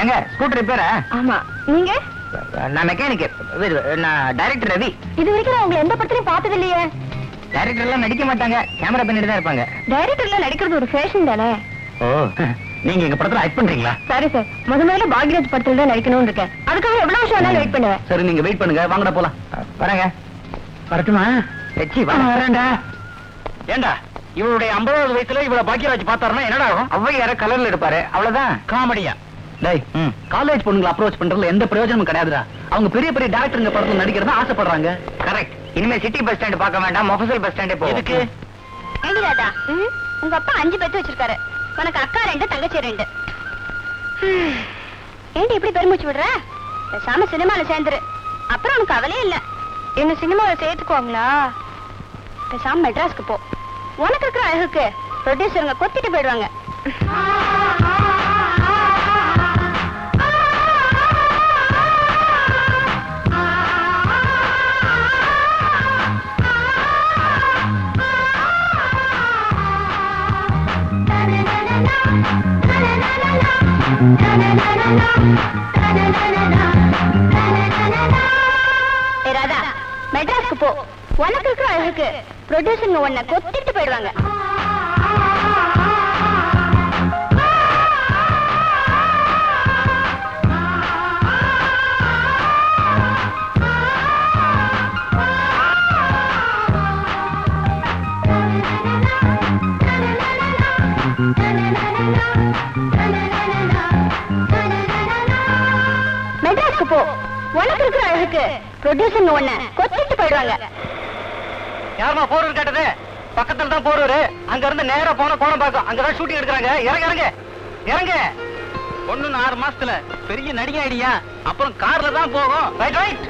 எங்க ஸ்கூட்டர் ரிப்பேரா? ஆமா. நீங்க? நான் மெக்கானிக். நான் டைரக்டர் ரவி. இது வரைக்கும் உங்களை எந்த படத்துலயும் பார்த்தது இல்லையே. டைரக்டர் எல்லாம் நடிக்க மாட்டாங்க, கேமரா பின்னாடி தான் இருப்பாங்க. டைரக்டர்ல நடிக்கிறது ஒரு ஃபேஷன் தானே. ஓ, நீங்க எங்க படத்துல ஆக்ட் பண்றீங்களா? சரி சார், முதல்ல பாக்யராஜ் படத்துல தான் நடிக்கணும்னு இருக்கேன். அதுக்காக எவ்வளவு வருஷம் வேணாலும் வெயிட் பண்ணுவேன். சரி, நீங்க வெயிட் பண்ணுங்க, வாங்கடா போலாம். வரேங்க. வரட்டுமா? வரேன்டா. ஏண்டா, இவருடைய 50வது வயசுல இவ்வளவு பாக்யராஜ் பார்த்தாருன்னா என்னடா ஆகும்? அவ்வையார கலர்ல இருப்பாரு, அவ்வளவுதான். காமெடியா? டேய், காலேஜ் பொண்ணுங்களை அப்ரோச் பண்றதுல எந்த பிரயோஜனமும் கிடையாதுடா. அவங்க பெரிய பெரிய டைரக்டருங்க படத்துல நடிக்கிறதா ஆசைப்படுறாங்க. கரெக்ட். இனிமே சிட்டி பஸ் ஸ்டாண்ட் பார்க்க வேண்டாம், மொஃபசல் பஸ் ஸ்டாண்டே போ. எதுக்கு? ஏண்டி ராதா, உங்க அப்பா 5 பெத்து வச்சிருக்காரு. உனக்கு அக்கா 2, தங்கச்சி 2. ஏண்டி இப்படி பெருமூச்சு விடுற? பேசாம சினிமால சேர்ந்துரு, அப்புறம் உனக்கு கவலையே இல்ல. என்ன சினிமாவை சேர்த்துக்குவாங்களா? பேசாம மெட்ராஸ்க்கு போ. உனக்கு இருக்கிற அழகுக்கு ப்ரொடியூசருங்க கொத்திட்டு போயிடுவாங்க. ராதா, மெட்ராஸ்க்கு போ. உனக்கு இருக்கிற அழகுக்கு ப்ரொடியூசருங்க உன்னை கொத்திட்டு போயிடுவாங்க. மெட்ராஸ்க்கு போ. உனக்கு இருக்கிற அழகுக்கு ப்ரொடியூசருங்க உன்னை கொத்திட்டு போயிடுவாங்க. யாருமா போரூர் கேட்டது? பக்கத்துல தான் போரூர். அங்க இருந்து நேரா போன கோணம் பார்க்கும், அங்கதான் ஷூட்டிங் எடுக்கிறாங்க. இறங்க இறங்க இறங்க. 1-6 மாசத்துல பெரிய நடிகை ஐடியா. அப்புறம் கார்ல தான் போகும். Right right.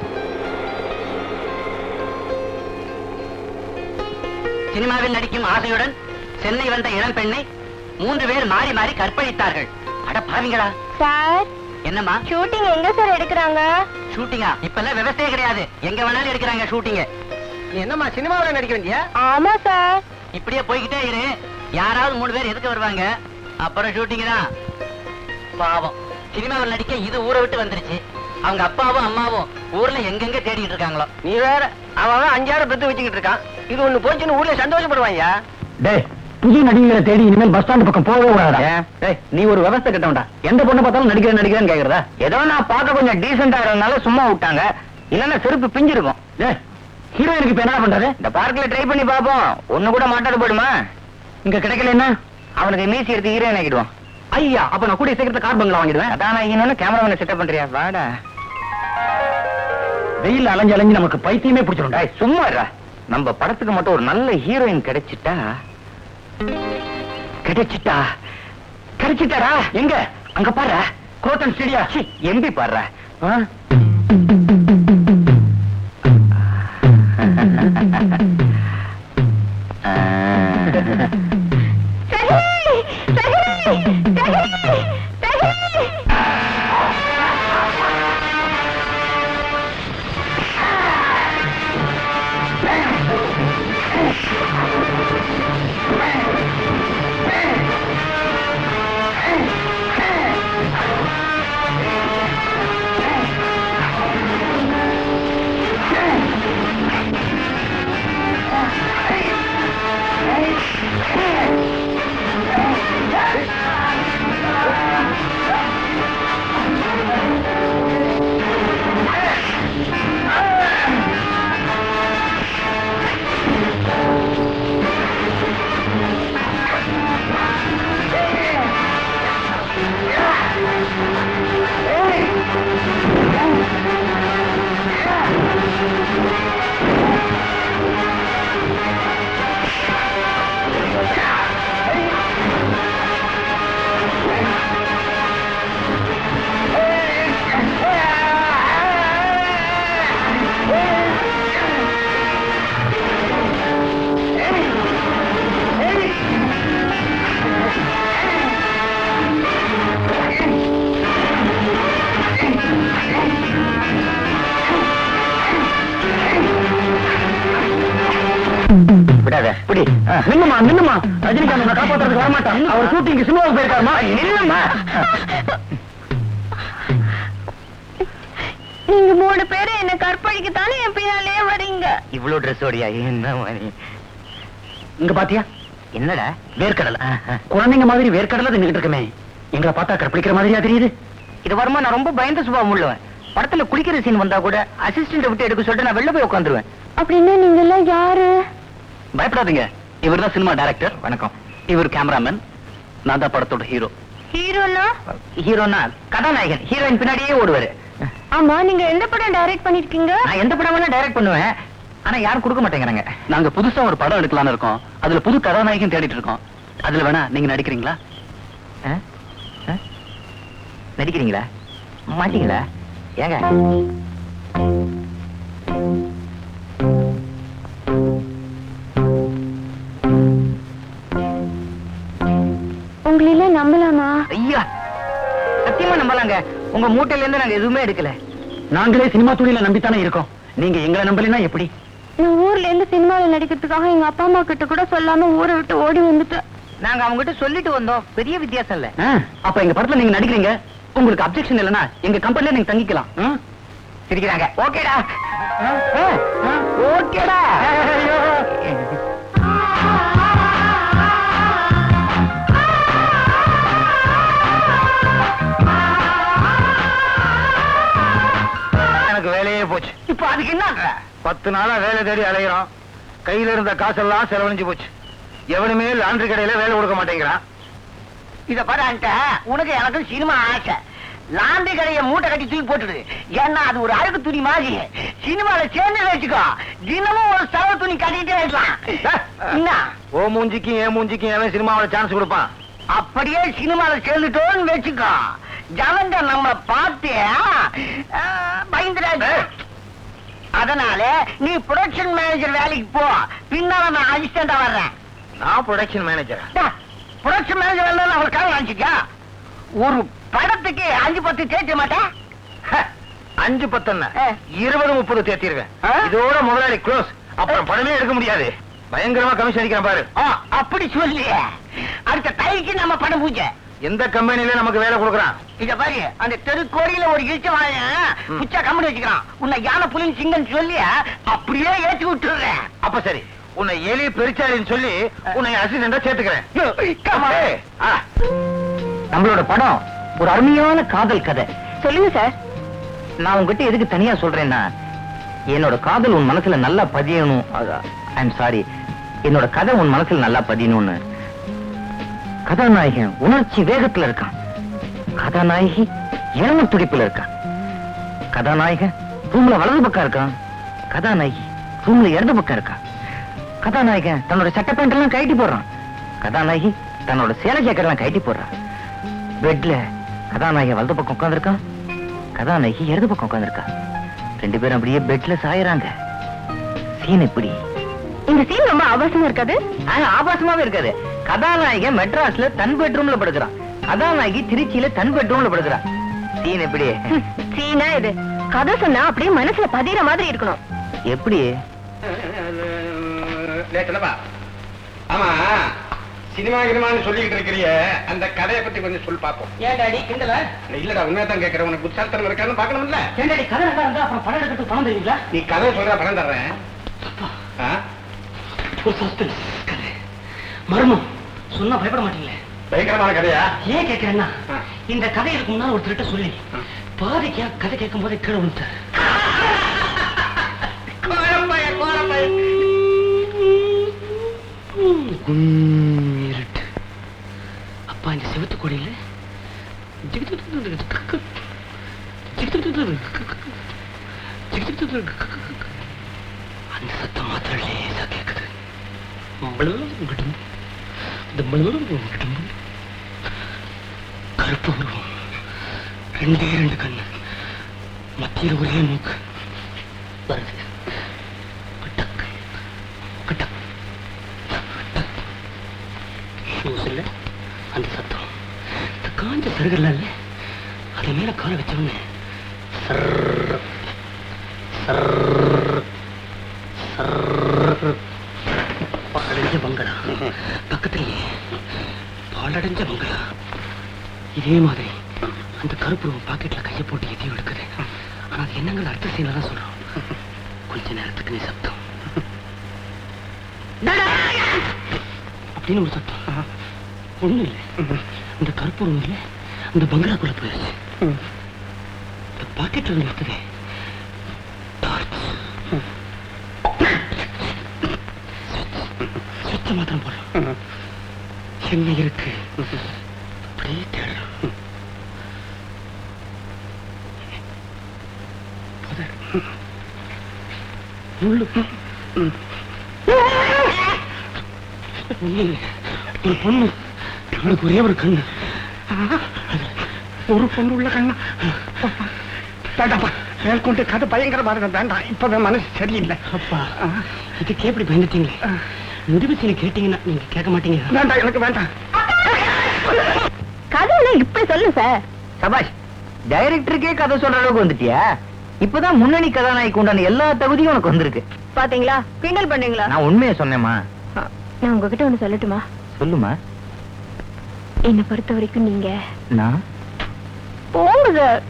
சினிமாவில் நடிக்கும் ஆசையுடன் சென்னை வந்த இளம் பெண்ணை 3 பேர் மாறி மாறி கற்பழித்தார்கள். அட பாவிங்களா. சார், என்னம்மா ஷூட்டிங் எங்க சார் எடுக்கிறாங்க? ஷூட்டிங்கா? இப்பெல்லாம் விவசாயம் கிடையாது, எங்க வேணாலும் எடுக்கிறாங்க ஷூட்டிங்க. என்னம்மா சினிமாவில் நடிக்க வேண்டிய? ஆமா சார். இப்படியே போய்கிட்டே இரு, யாராவது 3 பேர் எதுக்கு வருவாங்க, அப்புறம் ஷூட்டிங் தான். பாவம், சினிமாவில் நடிக்க இது ஊரை விட்டு வந்துருச்சு. அவங்க அப்பாவும் அம்மாவும் ஊர்ல எங்கெங்க தேடிட்டு இருக்காங்களோ. நீ வேற, அவன் 5-6 பெத்து வச்சுக்கிட்டு இருக்கான். இது ஒண்ணு போச்சுன்னு ஊர்ல சந்தோஷப்படுவாங்க. டேய், புது நடிகரை தேடி இனிமேல் பஸ் ஸ்டாண்ட் பக்கம் போகவே கூடாதா? நீ ஒரு விவசாய கட்டவன்டா. எந்த பொண்ணை பார்த்தாலும் நடிக்கிறேன்னு கேக்குறதா? ஏதோ நான் பார்க்க கொஞ்சம் டீசெண்டா இருந்தனால சும்மா விட்டாங்க, இல்லன்னா செருப்பு பிஞ்சிருக்கும். ஹீரோயினுக்கு இப்ப என்ன பண்றது? இந்த பார்க்ல ட்ரை பண்ணி பாப்போம், ஒண்ணு கூட மாட்டாடு போயிடுமா? இங்க கிடைக்கல என்ன, அவனுக்கு மீசி எடுத்து ஹீரோயின் ஆகிடுவான். ஐயா, அப்ப நான் கூட சீக்கிரத்துல கார் பங்களா வாங்கிடுவேன். அதான் இன்னொன்னு கேமராமேன் செட்டப் பண்றியா? வாடா. வெயில் அலைஞ்சு அலைஞ்சு நமக்கு பைத்தியமே பிடிச்சிரும்டா. சும்மா இருடா. நம்ம படத்துக்கு மட்டும் ஒரு நல்ல ஹீரோயின் கிடைச்சிட்டாரா? எங்க? அங்க பாரு, கோட்டன் ஸ்டேடியா. எம்பி பாரு. விடாத. பிடி. நின்னுமா. ரஜினிகாந்த் காப்பாத்துறதுக்கு வரமாட்டான். அவர் ஷூட்டிங் சினிமாவுக்கு போயிருக்காருமா. நின்னுமா. நீங்க 3 பேரு என்ன கற்பழிக்கத்தானே என் பின்னாலே வரீங்க. இவ்வளவு ட்ரெஸ் ஓடியா? என்ன இங்க பாத்தியா? என்னடா வேர்க்கடலை? குழந்தைங்க மாதிரி வேர்க்கடலை தின்னுகிட்டு இருக்கமே, எங்களை பார்த்தா கற்பழிக்கிற மாதிரியா தெரியுது? இது வருமா? நான் ரொம்ப பயந்த சுபாவம் உள்ளவன். படத்துல குளிக்கிற சீன் வந்தா கூட அசிஸ்டன்ட் விட்டு எடுக்க சொல்லிட்டு நான் வெளில போய் உட்காந்துருவேன். அப்படின்னா நீங்க எல்லாம் யாரு? பயப்படாதீங்க, இவர் தான் சினிமா டைரக்டர். வணக்கம். இவர் கேமராமேன், நான் தான் படத்தோட ஹீரோ. ஹீரோனா? ஹீரோனா கதாநாயகன், ஹீரோயின் பின்னாடியே ஓடுவாரு. ஆமா, நீங்க எந்த படம் டைரக்ட் பண்ணிருக்கீங்க? நான் எந்த படம் வேணா டைரக்ட் பண்ணுவேன், ஆனா யாரும் கொடுக்க மாட்டேங்கிறாங்க. நாங்க புதுசா ஒரு படம் எடுக்கலாம்னு இருக்கோம், அதுல புது கதாநாயகன் தேடிட்டு இருக்கோம். அதுல வேணா நீங்க நடிக்கிறீங்களா? நடிக்கிறீங்களா? மாட்டீங்களா? ஏங்க உங்கள நம்பலாமா? ஐயா, சத்தியமா நம்பலாங்க. உங்க மூட்டையில இருந்து நாங்க எதுவுமே எடுக்கல. நாங்களே சினிமா துறையில நம்பித்தானே இருக்கோம். நீங்க எங்களை நம்பலைன்னா எப்படி? நான் ஊர்ல இருந்து சினிமாவில் நடிக்கிறதுக்காக எங்க அப்பா அம்மா கிட்ட கூட சொல்லாம ஊரை விட்டு ஓடி வந்துட்டேன். நாங்க அவங்க கிட்ட சொல்லிட்டு வந்தோம், பெரிய வித்தியாசம் இல்ல. அப்ப எங்க படத்துல நீங்க நடிக்கிறீங்க, உங்களுக்கு அப்செக்ஷன் இல்லனா எங்க கம்பெனில நீங்க தங்கிக்கலாம். சிரிக்கிறாங்க. ஓகேடா, ஓகேடா. எனக்கு வேலையே போச்சு. இப்ப அதுக்கு என்ன? 10 நாளா வேலை தேடி அலைகிறோம். கையில இருந்த காசெல்லாம் செலவழிஞ்சு போச்சு. எவனுமே லாண்டரி கடையில வேலை கொடுக்க மாட்டேங்கிறான். இத பாரு, உனக்கு எனக்கு சினிமா ஆசை. லாண்டரி கடையை மூட்டை கட்டி தூக்கி போட்டுடு. ஏன்னா அது ஒரு அழுக்கு துணி மாதிரி. சினிமால சேர்ந்து வச்சுக்கோ, தினமும் ஒரு சவ துணி கட்டிட்டே இருக்கலாம். என்ன ஓ மூஞ்சிக்கும் என் மூஞ்சிக்கும் எவன் சினிமாவில சான்ஸ் கொடுப்பான்? அப்படியே சினிமால சேர்ந்துட்டோன்னு வச்சுக்கோ, ஜனங்க நம்ம பார்த்து பயந்துடாது. அதனால நீ ப்ரொடக்ஷன் மேனேஜர் வேலைக்கு போ, பின்னால நான் அசிஸ்டண்டா வர்றேன். நான் ப்ரொடக்ஷன் மேனேஜர்? ப்ரொடக்ஷன் மேனேஜர் வேலை அவளுக்காக நினைச்சிக்கா? ஒரு படத்துக்கு 5-10 தேய்க்க மாட்டேன். 5-10 20-30 தேத்திருவேன். இதோட முதலாளி க்ளோஸ். அப்புறம் படமே எடுக்க முடியாது. பயங்கரமா கமிஷன் அடிக்கிறேன் பாரு. அப்படி சொல்லி அடுத்த தைக்கு நம்ம படம் பூஜை. எந்த கம்பெனில நமக்கு வேலை கொடுக்கறான்? இத பாரு, அந்த தெருக்கோடியில ஒரு இழுச்ச வாங்க புச்சா கம்பெனி வச்சுக்கிறான். உன்னை யானை புலின் சிங்கன்னு சொல்லி அப்படியே ஏற்றி விட்டுறேன். அப்ப சரி, உன்னை எலி பெருச்சாலின்னு சொல்லி உன்னை அசிஸ்டண்டா சேர்த்துக்கிறேன். நம்மளோட படம் ஒரு அருமையான காதல் கதை. சொல்லுங்க சார். நான் உங்ககிட்ட எதுக்கு தனியா சொல்றேன்னா, என்னோட காதல் உன் மனசுல நல்லா பதியணும். ஐம் சாரி, என்னோட கதை உன் மனசுல நல்லா பதியணும்னு. கதாநாயகன் உணர்ச்சி வேகத்துல இருக்கான், கதாநாயகி இளம துடிப்புல இருக்கான். கதாநாயகன் ரூம்ல வலது பக்கம் இருக்கான், கதாநாயகி ரூம்ல இடது பக்கம் இருக்கான். கதாநாயகன் தன்னோட சட்டை பேண்ட் எல்லாம் கழட்டி போடுறான், கதாநாயகி தன்னோட சேலை ஜாக்கெட் எல்லாம் கழட்டி போடுறான். பெட்ல கதாநாயகன் வலது பக்கம் உட்கார்ந்திருக்கான், கதாநாயகி இடது பக்கம் உட்கார்ந்திருக்கான். 2 பேரும் அப்படியே பெட்ல சாயறாங்க. சீன் எப்படி? இந்த சீன் ரொம்ப ஆபாசமா இருக்காது? ஆபாசமாவே இருக்காது. கதாநாயகன் மெட்ராஸ்ல தன் பெட்ரூம்ல படுக்கிறான், கதாநாயகி திருச்சியில தன் பெட்ரூம்ல படுக்கிறான். சீன் எப்படி? சீனா இது? கதை சொன்னா அப்படியே மனசுல பதிகிற மாதிரி இருக்கணும். எப்படி? ஆமா, சினிமா கினிமான்னு சொல்லிட்டு இருக்கிறிய, அந்த கதையை பத்தி கொஞ்சம் சொல்லி பாப்போம். ஏன் டாடி கிண்டல? இல்லடா, உண்மையதான் கேட்கிறேன். உனக்கு புத்தாத்தனம் இருக்கான்னு பாக்கணும்ல. ஏன் டாடி கதை நல்லா இருந்தா அப்புறம் படம் எடுக்கிறதுக்கு பணம் தருவீங்களா? நீ கதை சொல்ற பணம் தர்றேன். ஒரு சஸ்பென்ஸ் கதை, மர்மம் சொன்னா பயப்பட மாட்டீங்களே? பயங்கரமான கதையா? ஏன் கேட்கிறேன்னா, இந்த கதை இதுக்கு முன்னால ஒரு திருட்ட சொல்லி பாதிக்கா கதை கேட்கும் போதே கீழே விழுந்தார். இருட்டு. அப்பா இந்த சிவத்து கொடியில அந்த சத்தம் மாத்திரம் லேசா கேக்குது. கருப்பு உருவம், 2 கண்ணு, மத்தியில் ஒரே மூக்கு வருது. கட்டக் கட்டக் கட்டக். ஷூஸ் இல்ல, அந்த சத்தம். இந்த காஞ்ச சருகல்ல அது மேல கால வச்சவொன்னு சர்ற சர்ற சர்ற. பாலடைஞ்ச பங்களா பக்கத்திலேயே, பாலடைஞ்ச பங்களா. இதே மாதிரி அந்த கருப்பு பாக்கெட்ல கையை போட்டு எதையும் எடுக்குது. ஆனா அது என்னங்கிற அர்த்த சீன தான் சொல்றோம். கொஞ்ச நேரத்துக்கு நீ சப்தம் அப்படின்னு ஒரு சத்தம். ஒண்ணு இல்லை, அந்த கருப்பு ஒண்ணு இல்லை, அந்த பங்களாக்குள்ள போயிருச்சு. இந்த பாக்கெட்ல இருந்து எடுத்ததே சுவிட்ச மாத்திரம் போடுறோம். என்ன இருக்கு அப்படியே தேடுறோம். ஒரு பொண்ணு, அவளுக்கு ஒரே ஒரு கண்ணு. ஒரு பொண்ணு உள்ள கண்ணா? வேண்டாப்பா, மேற்கொண்டு கதை பயங்கரமா இருக்க வேண்டாம். இப்பவே மனசு சரியில்லை. அப்பா, இதுக்கு எப்படி பயந்துட்டீங்களே? முடிவு கேட்டீங்கன்னா நீங்க கேட்க மாட்டீங்க. வேண்டாம், எனக்கு வேண்டாம். கதையில இப்படி சொல்லு சார். சபாஷ், டைரக்டருக்கே கதை சொல்ற அளவுக்கு வந்துட்டியா? இப்பதான் முன்னணி கதாநாயகி உண்டான எல்லா தகுதியும் உனக்கு வந்திருக்கு. பாத்தீங்களா, கிண்டல் பண்ணீங்களா? நான் உண்மையை சொன்னேம்மா. நான் உங்ககிட்ட ஒண்ணு சொல்லட்டுமா? சொல்லுமா. என்னை பொறுத்த வரைக்கும் நீங்க நான் போங்க சார்.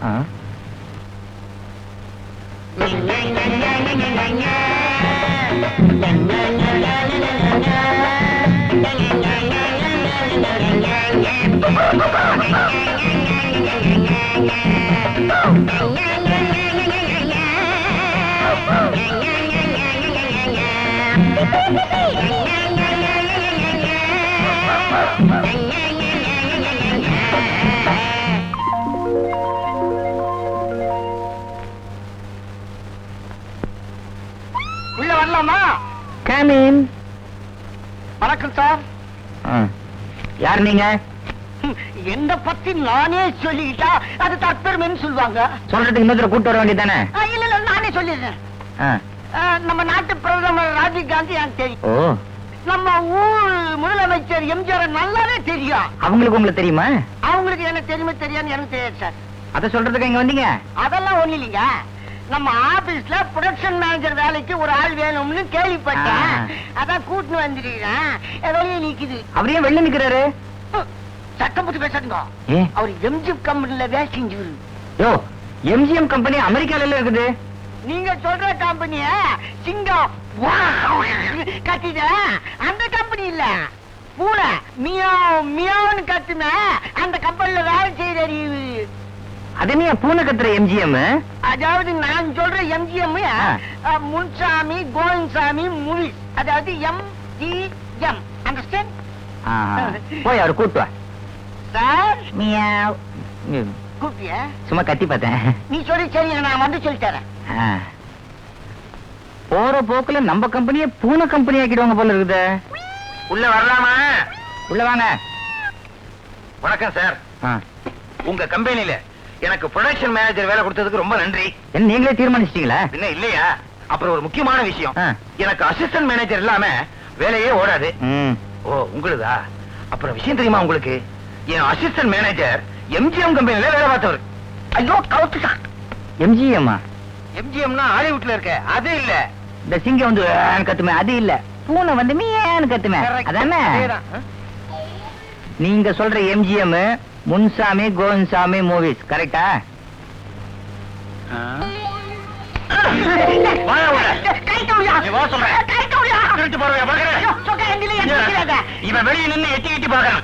உள்ள வரலாமா? Come in. வணக்கம் சார். யார் நீங்க? என்ன பத்தி நானே சொல்லிக்கிட்டா அது தற்பெருமைன்னு சொல்லுவாங்க. சொல்றதுக்கு இன்னொருத்தர கூட்டு வர வேண்டியதானே? இல்ல இல்ல, நானே சொல்லிடுறேன். நம்ம நாட்டு பிரதமர் ராஜீவ் காந்தி எனக்கு தெரியும். ஓ, நம்ம ஊர் முதலமைச்சர் எம்ஜிஆர் நல்லாவே தெரியும். அவங்களுக்கு உங்களுக்கு தெரியுமா? அவங்களுக்கு என்ன தெரியுமே தெரியான்னு எனக்கு தெரியாது சார். அத சொல்றதுக்கு இங்க வந்தீங்க? அதெல்லாம் ஒண்ணு இல்லைங்க. நம்ம ஆபீஸ்ல ப்ரொடக்ஷன் மேனேஜர் வேலைக்கு ஒரு ஆள் வேணும்னு கேள்விப்பட்டேன். அதான் கூட்டின்னு வந்துருக்கேன். வெளியே நிக்குது. அவரையே வெளில நிக்கிறாரு. சட்டம் போட்டு பேசாதுங்க. அவர் எம்ஜிஎம் கம்பெனில வேலை செஞ்சு. யோ, எம்ஜிஎம் கம்பெனி அமெரிக்கால இருக்குது. நீங்க சொல்ற கம்பெனிய சிங்கம் கட்டிட அந்த கம்பெனி இல்ல, பூனை மியாவ் மியாவ்னு கட்டுன அந்த கம்பெனில வேலை செய்யறாரு. அதனையா பூனை கத்துற எம்ஜிஎம்? அதாவது நான் சொல்ற எம்ஜிஎம் முன்சாமி கோவிந்தசாமி மூவிஸ், அதாவது MGM. அண்டர்ஸ்டாண்ட்? போய் அவரை கூட்டு வா. Sir meow. கூப்பிய சும்மா கத்தி பார்த்தேன். நீ சொல்லி சரி, நான் வந்து சொல்லி தரேன். போற போக்குல நம்ம கம்பெனிய பூனை கம்பெனி ஆக்கிடுவாங்க போல இருக்குது. உள்ள வரலாமா? உள்ள வாங்க. வணக்கம் சார். உங்க கம்பெனில எனக்கு ப்ரொடக்ஷன் மேனேஜர் வேலை கொடுத்ததுக்கு ரொம்ப நன்றி. என்ன நீங்களே தீர்மானிச்சிட்டீங்களா? என்ன இல்லையா? அப்புறம் ஒரு முக்கியமான விஷயம், எனக்கு அசிஸ்டன்ட் மேனேஜர் இல்லாம வேலையே ஓடாது. ஓ, உங்களுதா? அப்புறம் விஷயம் தெரியுமா உங்களுக்கு? என் அசிஸ்டன்ட் மேனேஜர் எம்ஜிஎம் கம்பெனில வேலை பார்த்தவர். ஐயோ, கவுத்துட்டான். எம்ஜிஎம்? எம்ஜிஎம்னா ஹாலிவுட்ல இருக்க அது இல்ல. இந்த சிங்கம் வந்து கத்துமே அது இல்ல, பூனை வந்து மீன்னு கத்துமே அதானே? நீங்க சொல்ற எம்ஜிஎம் முன்சாமி கோவிந்தசாமி மூவிஸ் கரெக்டா? இவன் வெளியே நின்று எட்டி எட்டி பாக்குறான்.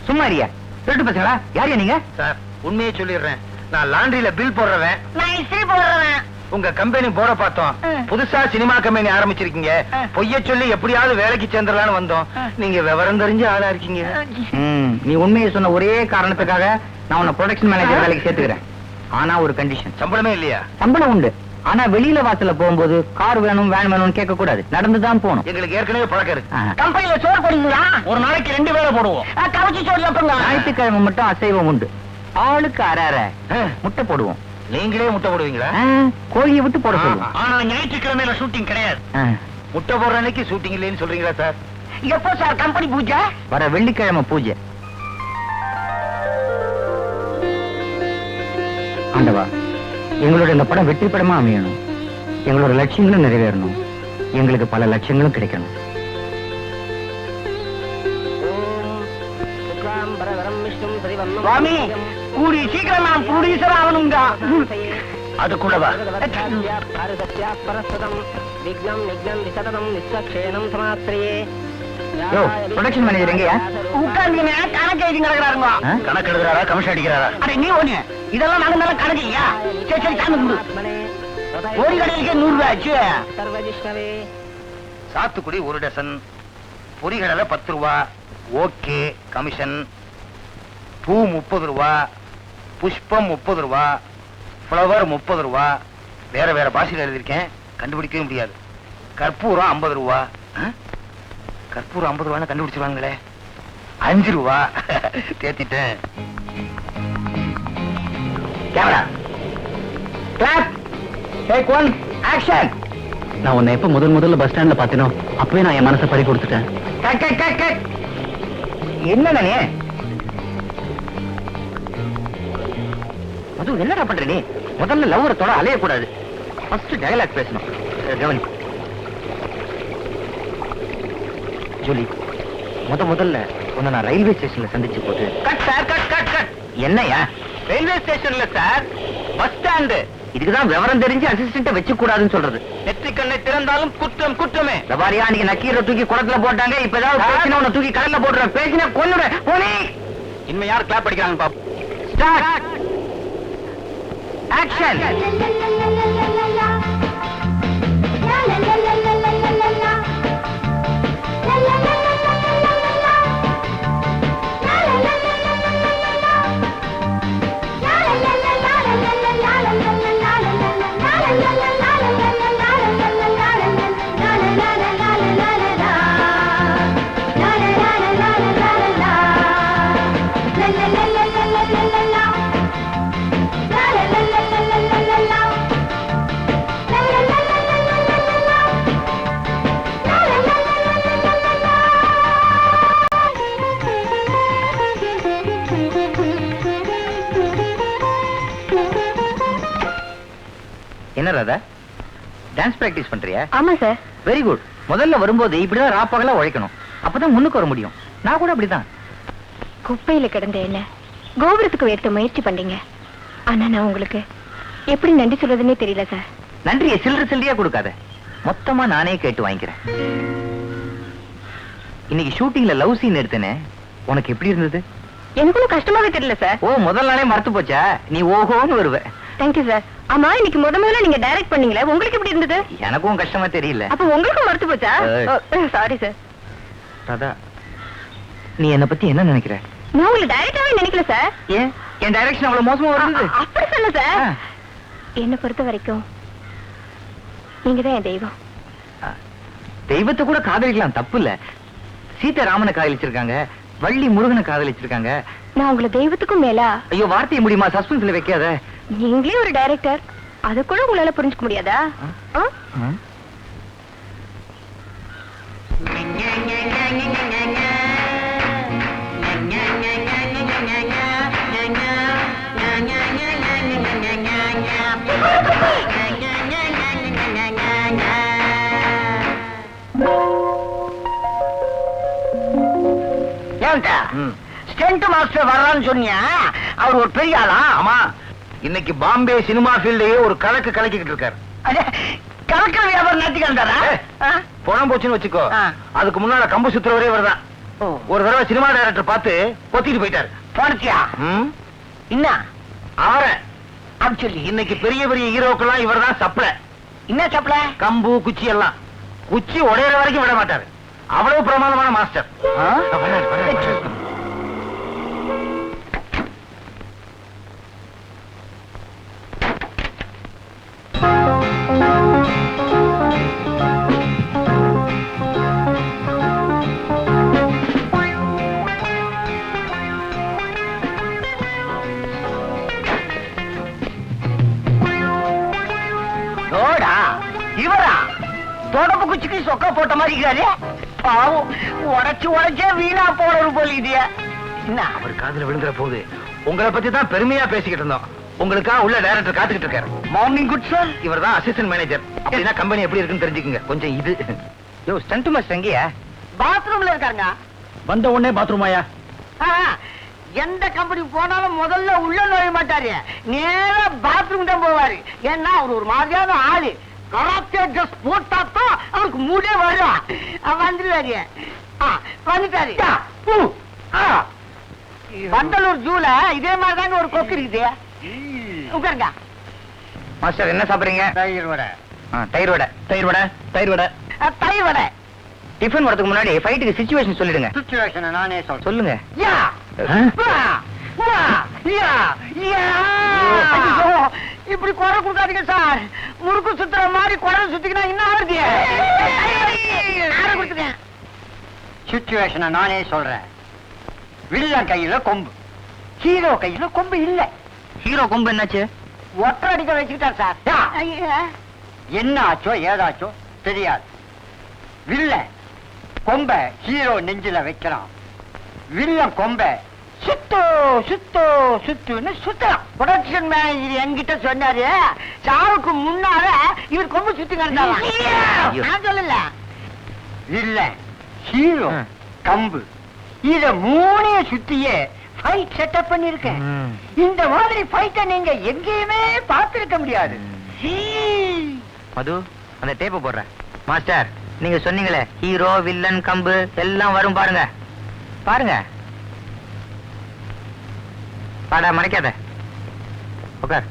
சும்மா இருக்கியா? திருட்டு பசங்களா? யாரையா நீங்க? சார், உண்மையை சொல்லிடுறேன். நான் லாண்டரியில பில் போடுறவன். நான் இஸ்திரி போடுறேன். உங்க கம்பெனி போட பார்த்தோம். புதுசா சினிமா கம்பெனி ஆரம்பிச்சிருக்கீங்க. பொய்ய சொல்லி எப்படியாவது வேலைக்கு சேர்ந்துடலான்னு வந்தோம். நீங்க விவரம் தெரிஞ்ச ஆளா இருக்கீங்க. நீ உண்மையை சொன்ன ஒரே காரணத்துக்காக நான் உன்னை ப்ரொடக்ஷன் மேனேஜர் வேலைக்கு சேர்த்துக்கிறேன். ஆனா ஒரு கண்டிஷன். சம்பளமே இல்லையா? சம்பளம் உண்டு. ஆனா வெளியில வாசல்ல போகும்போது கார் வேணும் வேன் வேணும்னு கேட்க கூடாது, நடந்துதான் போகணும். எங்களுக்கு ஏற்கனவே பழக்கம் இருக்கு. கம்பெனில சோறு போடுவீங்களா? ஒரு நாளைக்கு 2 வேளை போடுவோம். கவுச்சி சோறு சாப்பிடுங்க. ஞாயிற்றுக்கிழமை மட்டும் அசைவம் உண்டு. ஆளுக்கு அரை முட்டை போடுவோம். நீங்களே முட்டை போடுவீங்களா? கோழியை விட்டு போட சொல்லுவோம். ஆனா ஞாயிற்றுக்கிழமையில ஷூட்டிங் கிடையாது. முட்டை போடுற அன்னைக்கு ஷூட்டிங் இல்லைன்னு சொல்றீங்களா சார்? எப்போ சார் கம்பெனி பூஜை? வர வெள்ளிக்கிழமை பூஜை. ஆண்டவா, எங்களோட இந்த படம் வெற்றி படமா அமையணும். எங்களோட லட்சியங்களும் நிறைவேறணும். எங்களுக்கு பல லட்சியங்களும் கிடைக்கணும். சுவாமி, கூடி சீக்கிரம் நான் ப்ரொடியூசர் ஆகணுங்க. அதுக்குள்ளவா ப்ரொடக்ஷன் மேனேஜர் எங்கயா? உட்கார்ந்து கணக்கு எழுதி கிடக்குறாருங்க. கணக்கு எழுதுறாரா கமிஷன் அடிக்கிறாரா? அட நீ ஒண்ணு இதெல்லாம் நடந்தால கணக்குயா? சரி சரி தாங்க. ஒரு கடைக்கு 100 ரூபாய் ஆச்சு. சாத்துக்குடி 1 டசன், பொரிகடலை 10 ரூபா. Okay commission. பூ 30 ரூபா, புஷ்பம் 30 ரூபா, ஃப்ளவர் 30 ரூபா. வேற வேற பாஷையில் எழுதியிருக்கேன், கண்டுபிடிக்கவே முடியாது. கற்பூரம் 50 ரூபா. கற்பூரம் 50 ரூபான்னு கண்டுபிடிச்சிருவாங்களே. 5 ரூபா தேத்திட்டேன். Camera clap take 1 action. நான் உன்னை எப்ப முதல்ல பஸ் ஸ்டாண்ட்ல பாத்தேனோ அப்பவே நான் என் மனசை பறி கொடுத்துட்டேன். என்ன நீ அது என்னடா பண்ற நீ? முதல்ல லவ்வரத்தோட அலையக்கூடாது. ஃபர்ஸ்ட் டயலாக் பேசணும். கவனி ஜூலி, முதல்ல உன்னை நான் ரயில்வே ஸ்டேஷன்ல சந்திச்சு போது. Cut sir, cut cut cut. என்னையா? ரயில்வே ஸ்டேஷன்ல சார், பஸ் ஸ்டாண்டு. இதுக்குதான் விவரம் தெரிஞ்சு அசிஸ்டன்ட் வச்சு கூடாதுன்னு சொல்றது. நெற்றி கண்ணை திறந்தாலும் குற்றம் குற்றமே. தபாரியா அன்னைக்கு நக்கீரை தூக்கி குளத்துல போட்டாங்க. இப்ப ஏதாவது பேசினா உன்னை தூக்கி கடல்ல போடுற. பேசினா கொல்லுறேன். போனி இனிமே யார் கிளாப் அடிக்கிறாங்க பாப்போம். Start action. என்ன ராதா, டான்ஸ் பிராக்டிஸ் பண்றியா? ஆமா சார். Very good. முதல்ல வரும்போது இப்படிதான் ராப்பகலா உழைக்கணும். அப்பதான் முன்னுக்கு வர முடியும். நான் கூட அப்படிதான். குப்பையில கிடந்த என்ன கோபுரத்துக்கு உயர்த்த முயற்சி பண்ணீங்க. ஆனா நான் உங்களுக்கு எப்படி நன்றி சொல்றதுன்னே தெரியல சார். நன்றியை சில்லறையா கொடுக்காத, மொத்தமா நானே கேட்டு வாங்கிக்கிறேன். இன்னைக்கு ஷூட்டிங்ல லவ் சீன் எடுத்தேனே, உனக்கு எப்படி இருந்தது? எனக்கு ஒன்றும் கஷ்டமாவே தெரியல சார். ஓ, முதல் நாளே மறத்து போச்சா? நீ ஓஹோன்னு வருவ. Thank you sir. ஆமா, இன்னைக்கு முதல்ல நீங்க டைரக்ட் பண்ணீங்களே, உங்களுக்கு எப்படி இருந்தது? எனக்கும் கஷ்டமா தெரியல. அப்ப உங்களுக்கும் மறத்து போச்சா? Sorry sir. ராதா, நீ என்ன பத்தி என்ன நினைக்கிற? நான் உங்களை டைரக்டாவே நினைக்கல சார். ஏன் என் டைரக்ஷன் அவ்வளவு மோசமா வருது? அப்படி சொல்ல சார். என்ன பொறுத்த வரைக்கும் நீங்க தான் என் தெய்வம். தெய்வத்தை கூட காதலிக்கலாம், தப்பு இல்ல. சீதா ராமனை காதலிச்சிருக்காங்க, வள்ளி முருகனை காதலிச்சிருக்காங்க. நான் உங்களை தெய்வத்துக்கும் மேலா? ஐயோ, வார்த்தையை முடியுமா? சஸ்பென்ஸ்ல வைக்காத. நீங்களே ஒரு டைரக்டர், அத கூட உங்களால புரிஞ்சுக்க முடியாதா? ஸ்டண்ட் மாஸ்டர் வர்றான்னு சொன்னியா? அவர் ஒரு பெரிய ஆளா? ஆமா, இன்னைக்கு பாம்பே சினிமா ஃபீல்டையே ஒரு கலக்கு கலக்கிட்டு இருக்காரு. கலக்கிற வியாபாரம் நடத்திக்காரா? பணம் போச்சுன்னு வச்சுக்கோ, அதுக்கு முன்னால கம்பு சுத்துறவரே வருதான். ஒரு தடவை சினிமா டைரக்டர் பார்த்து பொத்திட்டு போயிட்டாரு. போனச்சியா? என்ன அவரை அப்படி சொல்லி இன்னைக்கு பெரிய பெரிய ஹீரோக்கெல்லாம் இவர் தான் சப்ளை. என்ன சப்ளை? கம்பு குச்சி எல்லாம். குச்சி உடையிற வரைக்கும் விட மாட்டாரு. அவ்வளவு பிரமாதமான மாஸ்டர். இவரா தொடப்பு குச்சிக்கு சொக்க போட்ட மாதிரி இருக்காரு. பாவம், உடைச்சே வீணா போறது போல இதே. என்ன அவர் காதுல விழுந்துற போது உங்களை பத்தி தான் பெருமையா பேசிக்கிட்டு இருந்தோம். உங்களுக்காக உள்ள டைரக்டர் காத்துக்கிட்டு இருக்காரு. Morning good sir. இவர் தான் அசிஸ்டன்ட் மேனேஜர். அப்படின்னா கம்பெனி எப்படி இருக்குன்னு தெரிஞ்சுக்குங்க. கொஞ்சம் இது யோ ஸ்டண்ட் மாஸ்டர் எங்கயா? பாத்ரூம்ல இருக்காங்க. வந்த உடனே பாத்ரூமாயா? எந்த கம்பெனிக்கு போனாலும் முதல்ல உள்ள நுழைய மாட்டாரு, நேரா பாத்ரூம் தான் போவாரு. ஏன்னா அவர் ஒரு மாதிரியான ஆளு. கராத்தே ட்ரெஸ் போட்டா தான் அவருக்கு மூடே வரும். வந்துருவாரு. வந்துட்டாரு. வண்டலூர் ஜூல இதே மாதிரி தாங்க ஒரு கொக்கு இருக்குது. உட்காருங்க. மாஸ்டர் என்ன சாப்பிடுறீங்க? தயிர் வடை. தயிர் வடை. தயிர் வடை. தயிர் வடை. தயிர் வடை. டிஃபன் வரதுக்கு முன்னாடி ஃபைட்டுக்கு சிச்சுவேஷன் சொல்லிடுங்க. சிச்சுவேஷன் நானே சொல்லுங்க. யா இப்படி குறை கொடுக்காதீங்க சார். முறுக்கு சுத்துற மாதிரி குரல் சுத்திக்கினா என்ன ஆகுது? சிச்சுவேஷனை நானே சொல்றேன். வில்லன் கையில கொம்பு, ஹீரோ கையில கொம்பு இல்ல. ஹீரோ கொம்பு என்னாச்சு? ஒற்றை அடிக்க வச்சுக்கிட்டார் சார். என்ன ஆச்சோ ஏதாச்சோ தெரியாது. வில்லன் கொம்ப ஹீரோ நெஞ்சில வைக்கிறான். வில்லன் கொம்ப சுத்தோ சுத்தோ சுத்துன்னு சுத்தலாம். ப்ரொடக்ஷன் மேனேஜர் என்கிட்ட சொன்னாரு, சாவுக்கு முன்னால இவர் கொம்பு சுத்தி நான் சொல்லல. வில்லன் ஹீரோ கம்பு இத மூணைய சுத்தியே ஃபைட் செட்டப் பண்ணிருக்கேன். இந்த மாதிரி ஃபைட்ட நீங்க எங்கேயுமே பார்த்திருக்க முடியாது. மது, அந்த டேப்பை போடுறேன். மாஸ்டர், நீங்க சொன்னீங்களே ஹீரோ வில்லன் கம்பு எல்லாம் வரும் பாருங்க. பாருங்க. பாடா மறைக்காத. உட்கார்.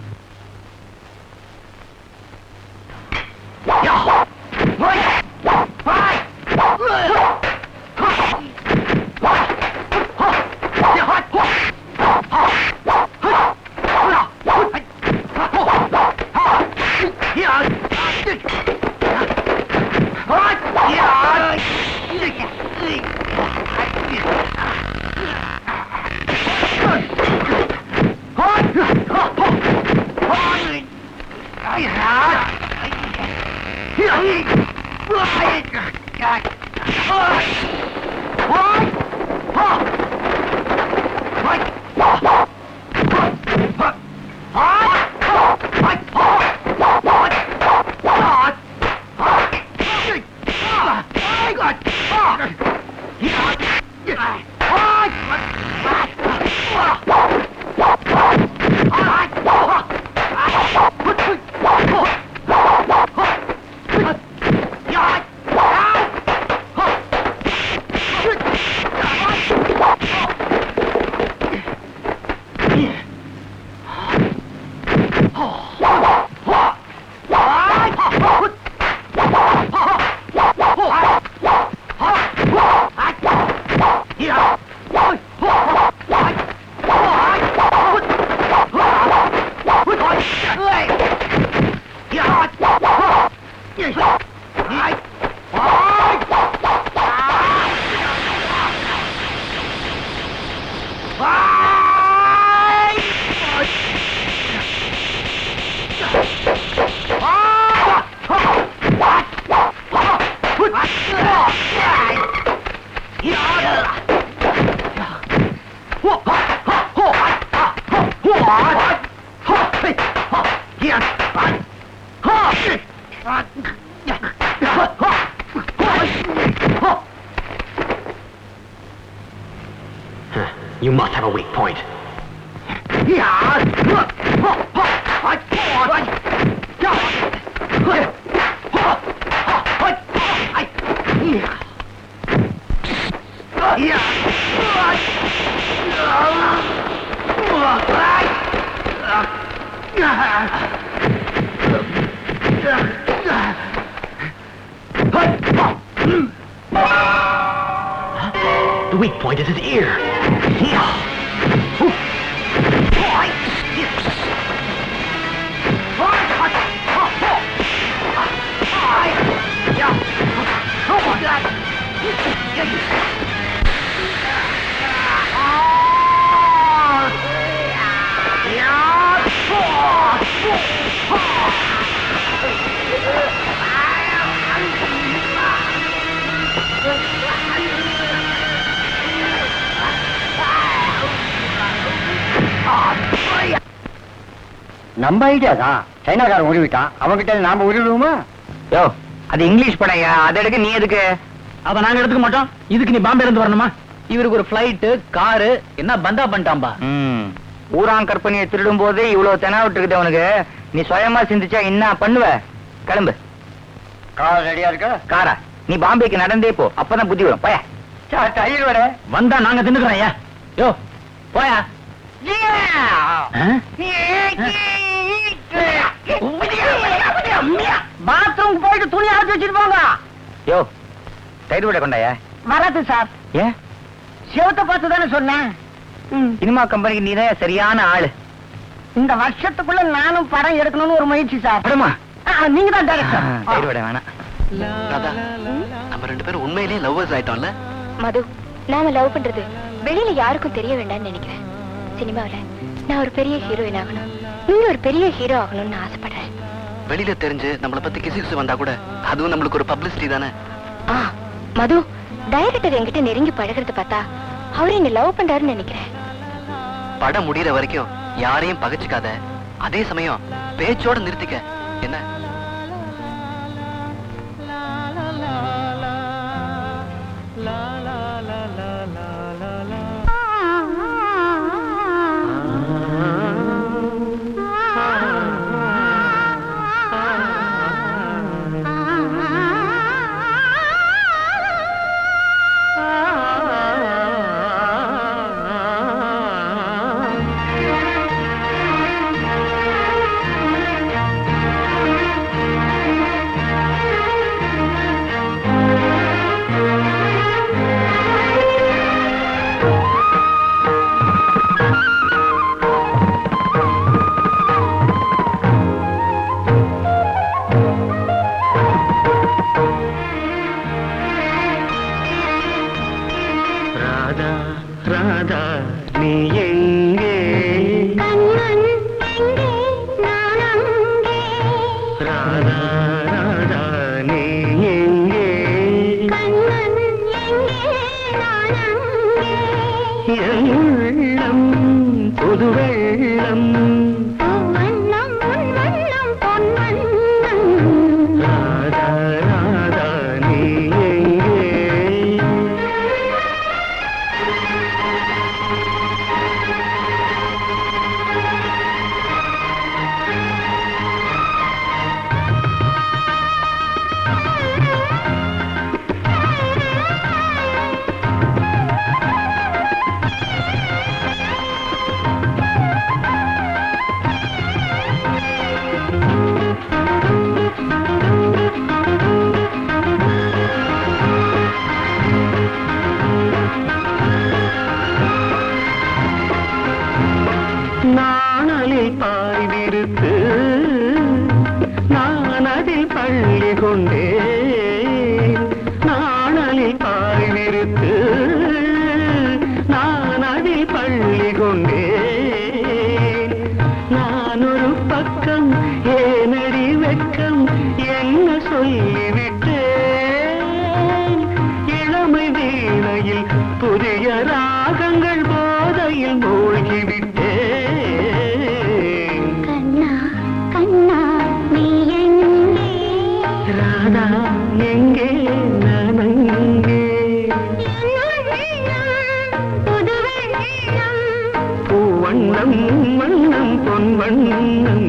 You must have a weak point. The weak point is his ear. நம்ம ஐடியா தான். சைனாக்காரன் உருவிட்டான், அவங்கிட்ட நாம உருவிடுவோமா? யோ, அது இங்கிலீஷ் படையா, அதை எடுக்க நீ எதுக்கு? அத நாங்க எடுத்துக்க மாட்டோம். இதுக்கு நீ பாம்பே இருந்து வரணுமா? இவருக்கு ஒரு பிளைட் காரு என்ன பந்தா பண்ணிட்டாம்பா. ஊரான் கற்பனையை திருடும் போது இவ்வளவு தெனாவிட்டு இருக்குது அவனுக்கு. நீ சுயமா சிந்திச்சா என்ன பண்ணுவ? கிளம்பு. கார் ரெடியா இருக்கா? காரா? நீ பாம்பேக்கு நடந்தே போ, அப்பதான் புத்தி வரும். போய தயிர் வர வந்தா நாங்க தின்னுக்கிறோம். ஐயா யோ போயா. பாத்ரூம் போயிட்டு துணி ஆச்சு வச்சிட்டு போங்க. யோ தயிர் விட கொண்டாயா? வராது சார். ஏன்? செவத்தை பார்த்து தானே சொன்னேன். சினிமா கம்பெனிக்கு நீதான் சரியான ஆளு. இந்த வருஷத்துக்குள்ள நானும் படம் எடுக்கணும்னு ஒரு முயற்சி சார். படமா? நீங்க தான் டைரக்டர். தயிர் விட வேணாம். நம்ம 2 பேரும் உண்மையிலேயே லவ்வர்ஸ் ஆயிட்டோம்ல. மது, நாம லவ் பண்றது வெளியில யாருக்கும் தெரிய வேண்டாம்னு நினைக்கிறேன். சினிமாவில நான் ஒரு பெரிய ஹீரோயின் ஆகணும், நீங்க ஒரு பெரிய ஹீரோ ஆகணும்னு ஆசைப்படுறேன். வெளியில தெரிஞ்சு நம்மள பத்தி கிசு வந்தா கூட அதுவும் நம்மளுக்கு ஒரு பப்ளிசிட்டி தானே. மது, டைரக்டர் என்கிட்ட நெருங்கி பழகிறத பார்த்தா அவரு என்ன லவ் பண்றாருன்னு நினைக்கிறேன். படம் முடியற வரைக்கும் யாரையும் பகைச்சுக்காத, அதே சமயம் பேச்சோட நிறுத்திக்க. என்ன? ராதா நீ எங்கே? ராதா ராதா நீ எங்கே? என் உள்ளம் புது வெள்ளம். ராதா ராதா நீ எங்கே? நாணலில் பாய் விருத்து நான் அதில் பள்ளி கொண்டேன். நாணலில் பாய் விருத்து நான் அதில் பள்ளி கொண்டேன். நான் ஒரு பக்கம் ஏனடி வெட்கம் என்ன சொல்லிவிட்டேன். இளமை வீணையில் புதிய ராகங்கள் போதையில் மூழ்கிவிட்டேன். ராதா எங்கே? நான் அங்கே. பூவண்ணம் வண்ணம் பொன் வண்ணம்.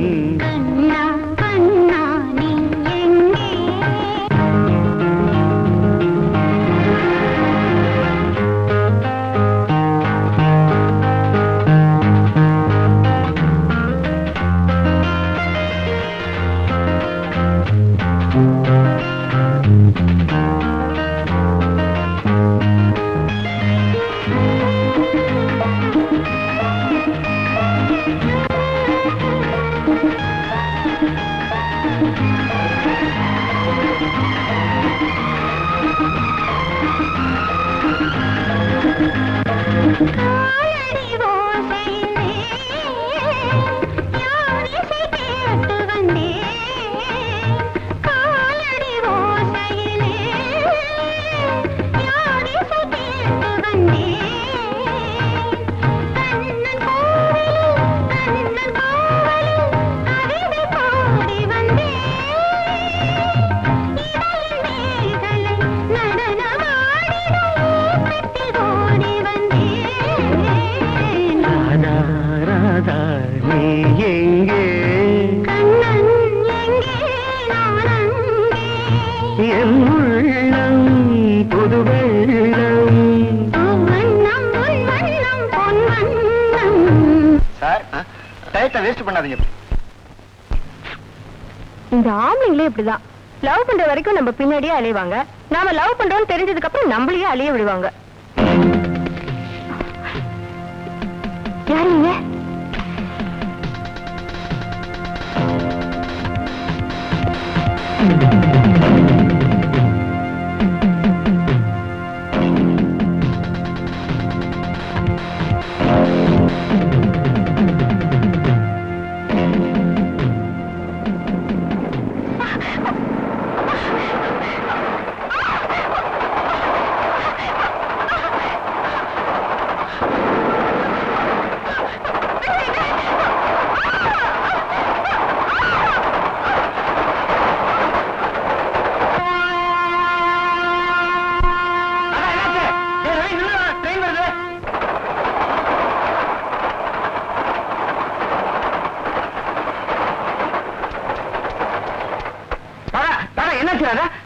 சார் டயத்தை வேஸ்ட் பண்ணாதீங்க. இந்த ஆம்பளைங்களே இப்படிதான். லவ் பண்ற வரைக்கும் நம்ம பின்னாடியே அலைவாங்க. நாம லவ் பண்றோம்னு தெரிஞ்சதுக்கு அப்புறம் நம்மளையே அலைய விடுவாங்க. யாரு நீங்க?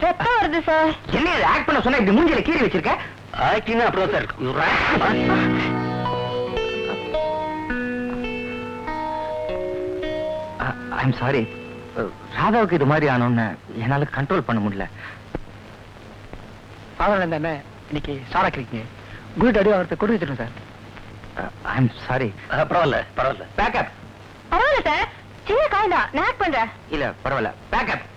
ரத்தம் வருது சார். என்ன ஆக்ட் பண்ண சொன்னா இப்படி மூஞ்சில கீறி வச்சிருக்க? ஆக்டிங் அப்படிதான் சார் இருக்கும். I'm sorry. ராதாவுக்கு இது மாதிரி ஆனோன்னு என்னால கண்ட்ரோல் பண்ண முடியல. பரவாயில்ல தானே, இன்னைக்கு சாரா கிடைக்குங்க. குட் அடி அவர்கிட்ட கொடு வச்சிருக்கேன் சார். I'm sorry. பரவாயில்ல பரவாயில்ல. பேக்கப். பரவாயில்ல சார், சின்ன காய் தான், நான் ஆக்ட் பண்றேன். இல்ல பரவாயில்ல. பேக்கப்.